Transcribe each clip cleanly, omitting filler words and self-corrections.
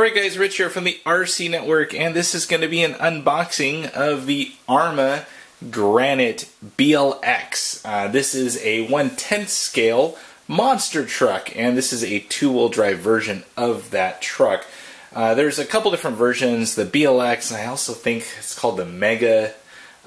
Alright guys, Rich here from the RCNetwork, and this is going to be an unboxing of the Arrma Granite BLX. This is a 1/10 scale monster truck, and this is a two-wheel drive version of that truck. There's a couple different versions, the BLX, and I also think it's called the Mega.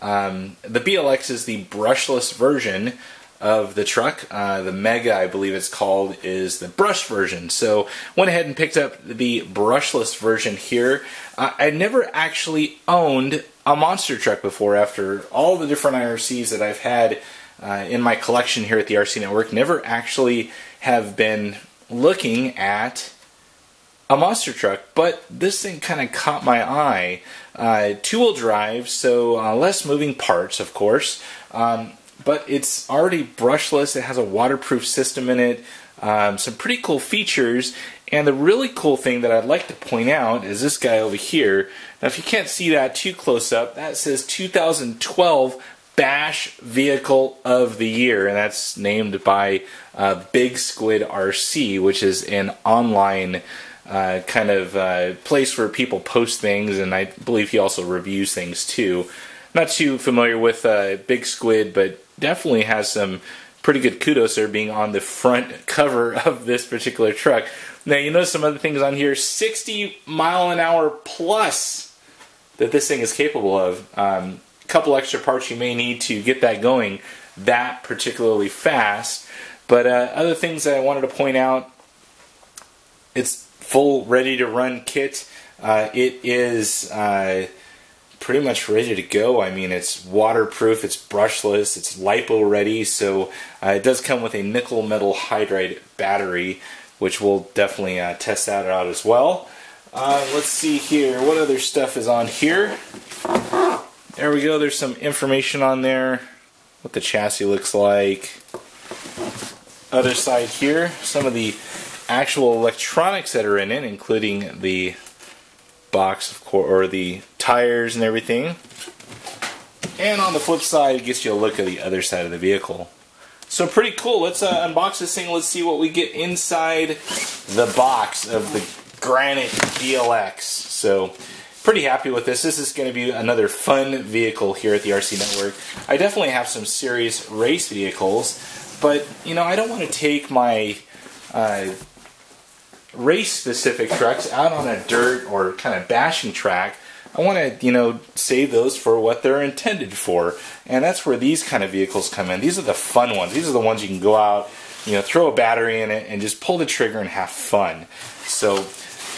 The BLX is the brushless version of the truck. The Mega, I believe it's called, is the brush version. So went ahead and picked up the brushless version here. I never actually owned a monster truck before. After all the different IRCs that I've had in my collection here at the RCNetwork, never actually have been looking at a monster truck, but this thing kind of caught my eye. Two-wheel drive, so less moving parts, of course. But it's already brushless. It has a waterproof system in it, some pretty cool features, and the really cool thing that I'd like to point out is this guy over here. Now if you can't see that too close up, that says 2012 Bash Vehicle of the Year, and that's named by Big Squid RC, which is an online kind of place where people post things, and I believe he also reviews things too. Not too familiar with Big Squid, but definitely has some pretty good kudos there being on the front cover of this particular truck. Now you notice some other things on here, 60 mile an hour plus that this thing is capable of. A couple extra parts you may need to get that going that particularly fast. But other things that I wanted to point out, it's full ready to run kit. It is pretty much ready to go. I mean, it's waterproof, it's brushless, it's LiPo ready, so it does come with a nickel metal hydride battery, which we'll definitely test that out as well. Let's see here, what other stuff is on here? There we go, there's some information on there, what the chassis looks like. Other side here, some of the actual electronics that are in it, including the box, of course, or the tires and everything. And on the flip side, it gets you a look at the other side of the vehicle. So pretty cool. Let's unbox this thing. Let's see what we get inside the box of the Granite BLX. So pretty happy with this. This is going to be another fun vehicle here at the RCNetwork. I definitely have some serious race vehicles, but you know, I don't want to take my race-specific trucks out on a dirt or kind of bashing track. I want to, you know, save those for what they're intended for, and that's where these kind of vehicles come in. These are the fun ones. These are the ones you can go out, you know, throw a battery in it and just pull the trigger and have fun. So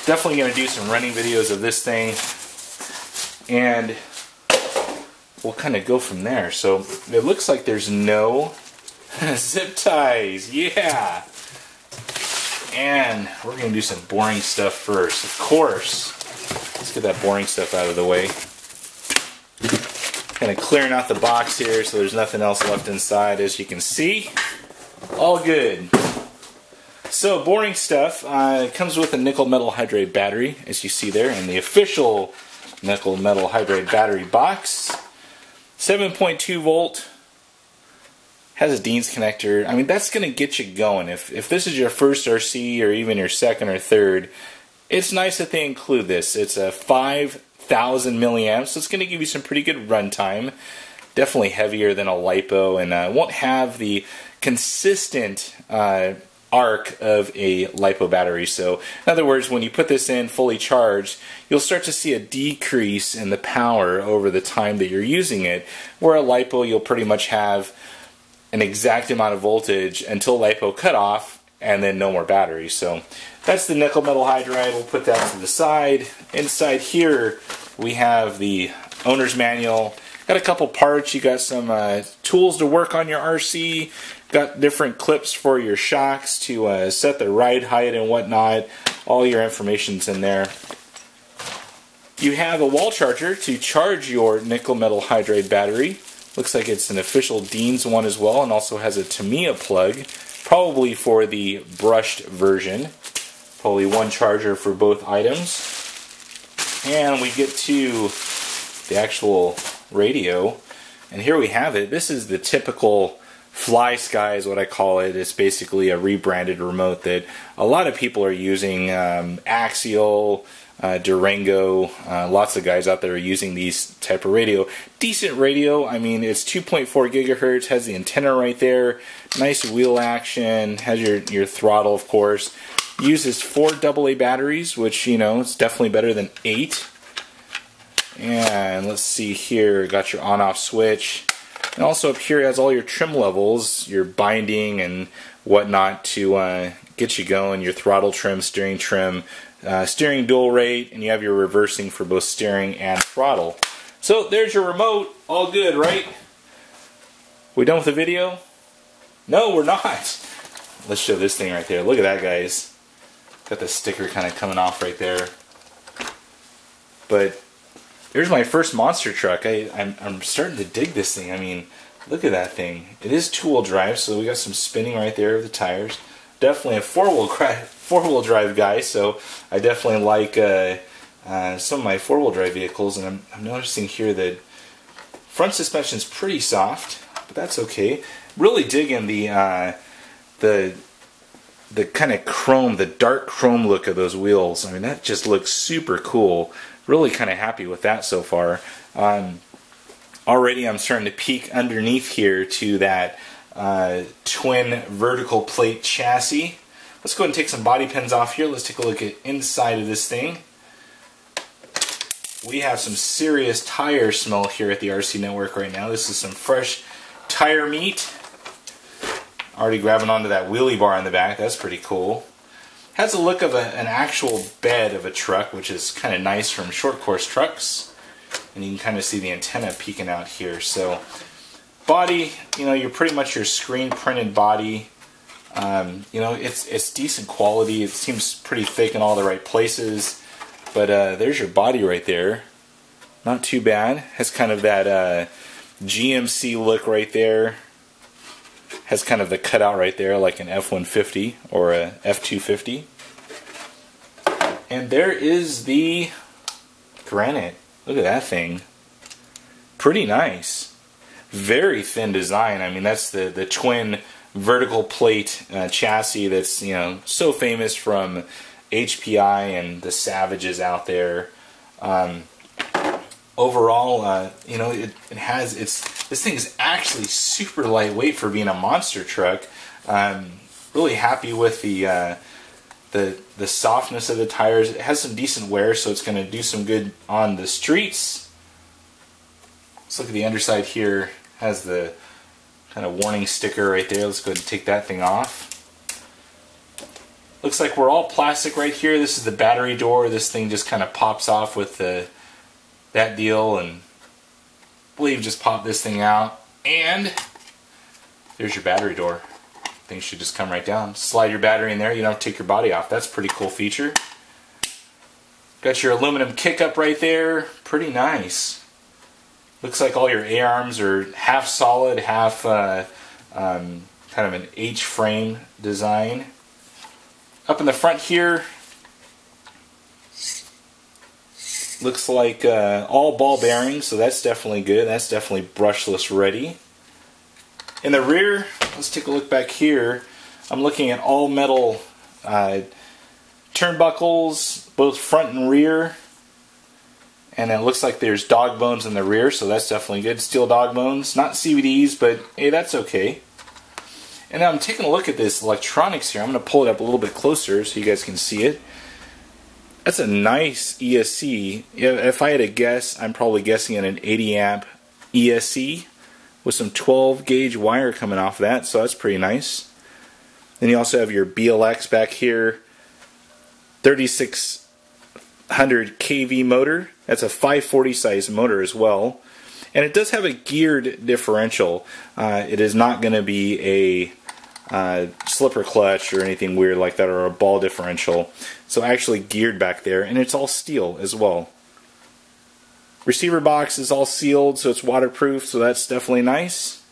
definitely going to do some running videos of this thing, and we'll kind of go from there. So it looks like there's no zip ties. Yeah. And we're going to do some boring stuff first, of course. Let's get that boring stuff out of the way. Kind of clearing out the box here so there's nothing else left inside, as you can see. All good. So, boring stuff. It comes with a nickel metal hydride battery, as you see there, in the official nickel metal hydride battery box. 7.2 volt. Has a Dean's connector. I mean, that's going to get you going. If this is your first RC or even your second or third, it's nice that they include this. It's a 5,000 milliamps, so it's going to give you some pretty good run time. Definitely heavier than a LiPo, and won't have the consistent arc of a LiPo battery. So, in other words, when you put this in fully charged, you'll start to see a decrease in the power over the time that you're using it, where a LiPo you'll pretty much have an exact amount of voltage until LiPo cut off, and then no more battery. So that's the nickel metal hydride. We'll put that to the side. Inside here we have the owner's manual. Got a couple parts. You got some tools to work on your RC. Got different clips for your shocks to set the ride height and whatnot. All your information's in there. You have a wall charger to charge your nickel metal hydride battery. Looks like it's an official Dean's one as well, and also has a Tamiya plug, probably for the brushed version. Probably one charger for both items. And we get to the actual radio, and here we have it. This is the typical Fly Sky is what I call it. It's basically a rebranded remote that a lot of people are using. Axial, Durango. Lots of guys out there are using these type of radio. Decent radio. I mean, it's 2.4 gigahertz. Has the antenna right there. Nice wheel action. Has your throttle, of course. Uses 4 AA batteries, which, you know, it's definitely better than 8. And let's see here. Got your on-off switch. And also up here it has all your trim levels, your binding and whatnot to get you going. Your throttle trim, steering dual rate, and you have your reversing for both steering and throttle. So there's your remote. All good, right? We done with the video? No, we're not. Let's show this thing right there. Look at that, guys. Got the sticker kind of coming off right there. But there's my first monster truck. I'm starting to dig this thing. I mean, look at that thing. It is 2-wheel drive, so we got some spinning right there of the tires. Definitely a four-wheel drive guy, so I definitely like some of my 4-wheel drive vehicles. And I'm noticing here that front suspension is pretty soft, but that's okay. Really digging the kind of chrome, the dark chrome look of those wheels. I mean, that just looks super cool. Really kind of happy with that so far. Already I'm starting to peek underneath here to that twin vertical plate chassis. Let's go ahead and take some body pins off here. Let's take a look at inside of this thing. We have some serious tire smell here at the RC Network right now. This is some fresh tire meat. Already grabbing onto that wheelie bar in the back. That's pretty cool. Has a look of an actual bed of a truck, which is kind of nice from short course trucks. And you can kind of see the antenna peeking out here. So body, you know, you're pretty much your screen printed body. You know, it's decent quality. It seems pretty thick in all the right places. But there's your body right there. Not too bad. Has kind of that GMC look right there. Has kind of the cutout right there like an F-150 or a F-250. And there is the Granite. Look at that thing. Pretty nice. Very thin design. I mean, that's the twin vertical plate chassis that's, you know, so famous from HPI and the Savages out there. Overall, you know, this thing is actually super lightweight for being a monster truck. Really happy with the softness of the tires. It has some decent wear, so it's going to do some good on the streets. Let's look at the underside here. Has the kind of warning sticker right there. Let's go ahead and take that thing off. Looks like we're all plastic right here. This is the battery door. This thing just kind of pops off with that deal, and I believe just pop this thing out, and there's your battery door. Things should just come right down. Slide your battery in there. You don't have to take your body off. That's a pretty cool feature. Got your aluminum kick up right there. Pretty nice. Looks like all your A-arms are half solid, half kind of an H-frame design. Up in the front here, looks like all ball bearings, so that's definitely good. That's definitely brushless ready. In the rear, let's take a look back here. I'm looking at all metal turnbuckles, both front and rear. And it looks like there's dog bones in the rear, so that's definitely good. Steel dog bones, not CVDs, but hey, that's okay. And now I'm taking a look at this electronics here. I'm going to pull it up a little bit closer so you guys can see it. That's a nice ESC. If I had to guess, I'm probably guessing at an 80 amp ESC with some 12 gauge wire coming off of that, so that's pretty nice. Then you also have your BLX back here, 3600 kV motor. That's a 540 size motor as well. And it does have a geared differential. It is not going to be a slipper clutch or anything weird like that, or a ball differential. So actually geared back there, and it's all steel as well. Receiver box is all sealed, so it's waterproof, so that's definitely nice.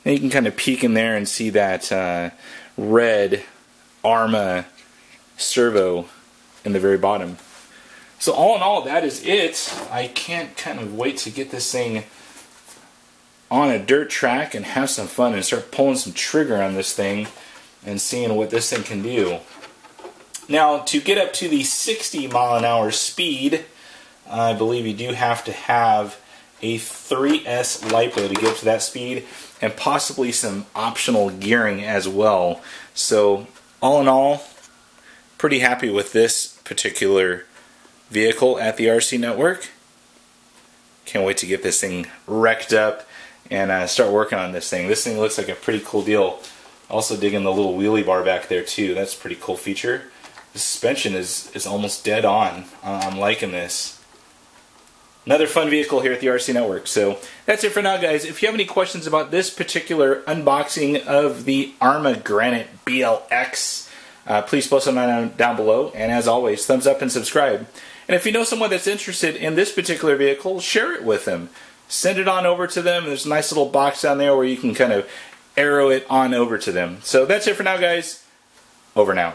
And you can kind of peek in there and see that red Arrma servo in the very bottom. So all in all, that is it. I can't kind of wait to get this thing on a dirt track and have some fun and start pulling some trigger on this thing and seeing what this thing can do. Now, to get up to the 60 mile an hour speed, I believe you do have to have a 3S LiPo to get up to that speed, and possibly some optional gearing as well. So, all in all, pretty happy with this particular vehicle at the RCNetwork. Can't wait to get this thing wrecked up and start working on this thing. This thing looks like a pretty cool deal. Also digging the little wheelie bar back there too. That's a pretty cool feature. The suspension is almost dead on. I'm liking this. Another fun vehicle here at the RCNetwork. So that's it for now, guys. If you have any questions about this particular unboxing of the Arrma Granite BLX, please post them down below. And as always, thumbs up and subscribe. And if you know someone that's interested in this particular vehicle, share it with them. Send it on over to them. There's a nice little box down there where you can kind of arrow it on over to them. So that's it for now, guys. Over now.